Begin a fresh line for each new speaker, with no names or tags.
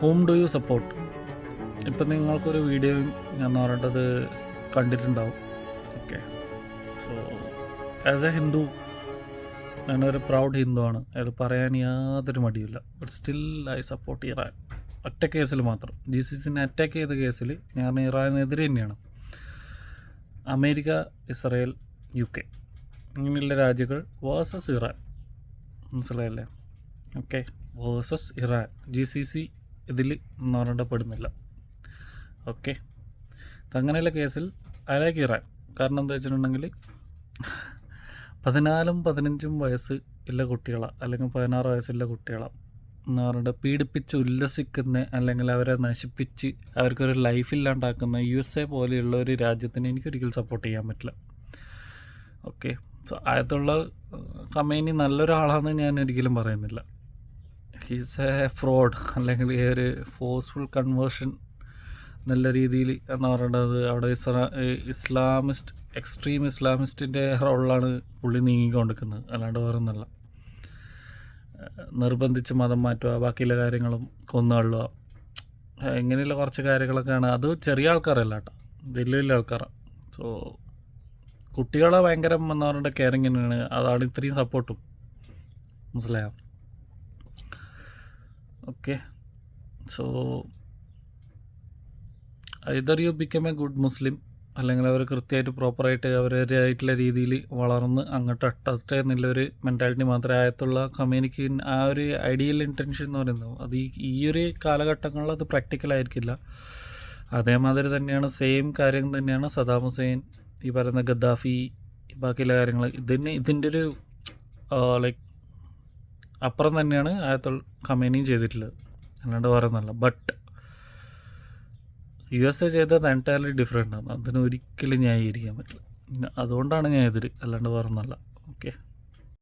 ഹൂം do you support? ഇപ്പം നിങ്ങൾക്കൊരു video ഞാൻ പറയേണ്ടത് കണ്ടിട്ടുണ്ടാവും. Okay, so as A Hindu, ഞാനൊരു പ്രൗഡ് ഹിന്ദുവാണ്, അത് പറയാൻ യാതൊരു മടിയില്ല. But still I support Iran. ഒറ്റ കേസിൽ മാത്രം, GCCനെ അറ്റാക്ക് ചെയ്ത കേസിൽ ഞാൻ ഇറാനെതിരെ തന്നെയാണ്. അമേരിക്ക, ഇസ്രായേൽ, UK ഇങ്ങനെയുള്ള രാജ്യങ്ങൾ വേഴ്സസ് ഇറാൻ, മനസ്സിലായല്ലേ? Okay, versus Iran. GCC ഇതിൽ പറയപ്പെടുന്നില്ല. ഓക്കെ, അങ്ങനെയുള്ള കേസിൽ അയാൾക്ക് ഇറാൻ. കാരണം എന്താ വെച്ചിട്ടുണ്ടെങ്കിൽ 14-15 വയസ്സ് ഉള്ള കുട്ടികളെ, അല്ലെങ്കിൽ 16 വയസ്സുള്ള കുട്ടികളെ പീഡിപ്പിച്ച് ഉല്ലസിക്കുന്ന, അല്ലെങ്കിൽ അവരെ നശിപ്പിച്ച് അവർക്കൊരു ലൈഫില്ലാണ്ടാക്കുന്ന USA പോലെയുള്ള ഒരു രാജ്യത്തിന് എനിക്കൊരിക്കലും സപ്പോർട്ട് ചെയ്യാൻ പറ്റില്ല. ഓക്കെ, സോ ആയത്തുള്ള ഖമേനി നല്ലൊരാളാണെന്ന് ഞാൻ ഒരിക്കലും പറയുന്നില്ല. ഹീസ് എ ഫ്രോഡ്, അല്ലെങ്കിൽ ഈ ഒരു ഫോഴ്സ്ഫുൾ കൺവേർഷൻ നല്ല രീതിയിൽ എന്ന് പറയുന്നത് അവിടെ എക്സ്ട്രീം ഇസ്ലാമിസ്റ്റിൻ്റെ റോളിലാണ് പുള്ളി നീങ്ങിക്കൊണ്ടിരിക്കുന്നത്. അല്ലാണ്ട് വേറെ ഒന്നല്ല. നിർബന്ധിച്ച് മതം മാറ്റുക, ബാക്കിയുള്ള കാര്യങ്ങളും കൊന്നുകൊള്ളുക, ഇങ്ങനെയുള്ള കുറച്ച് കാര്യങ്ങളൊക്കെയാണ്. അത് ചെറിയ ആൾക്കാരല്ല കേട്ടോ, വലിയ വലിയ ആൾക്കാരാണ്. സോ കുട്ടികളെ ഭയങ്കര എന്ന് പറഞ്ഞിട്ട് കെയറിങ്ങിനാണ്, അതാണ് ഇത്രയും സപ്പോർട്ടും, മനസ്സിലായോ? Okay, so either you become a good Muslim, അല്ലെങ്കിൽ അവർ കൃത്യമായിട്ട് പ്രോപ്പറായിട്ട് അവരുടേതായിട്ടുള്ള രീതിയിൽ വളർന്ന് അങ്ങോട്ട് എത്തട്ടെ എന്നുള്ളൊരു മെൻറ്റാലിറ്റി മാത്രമേ ആയത്തുള്ള ഖമേനിക്ക് ആ ഒരു ഐഡിയൽ ഇൻറ്റൻഷൻ എന്ന് പറയുന്നത്. അത് ഈ ഒരു കാലഘട്ടങ്ങളിൽ അത് പ്രാക്ടിക്കലായിരിക്കില്ല. അതേമാതിരി തന്നെയാണ്, സെയിം കാര്യം തന്നെയാണ് സദാം ഹുസൈൻ, ഈ പറയുന്ന ഗദ്ദാഫി, ബാക്കിയുള്ള കാര്യങ്ങൾ. ഇതിൻ്റെ ഒരു ലൈക്ക് അപ്പുറം തന്നെയാണ് ആയത്തുൽ ഖമേനിയും ചെയ്തിട്ടുള്ളത്, അല്ലാണ്ട് വേറെ ഒന്നല്ല. ബട്ട് USA ചെയ്തത് എൻറ്റയർലി ഡിഫറെൻ്റ് ആണ്. അതിന് ഒരിക്കലും ന്യായീകരിക്കാൻ പറ്റില്ല. അതുകൊണ്ടാണ് ഞാൻ എതിര്, അല്ലാണ്ട് വേറെ ഒന്നല്ല. ഓക്കെ.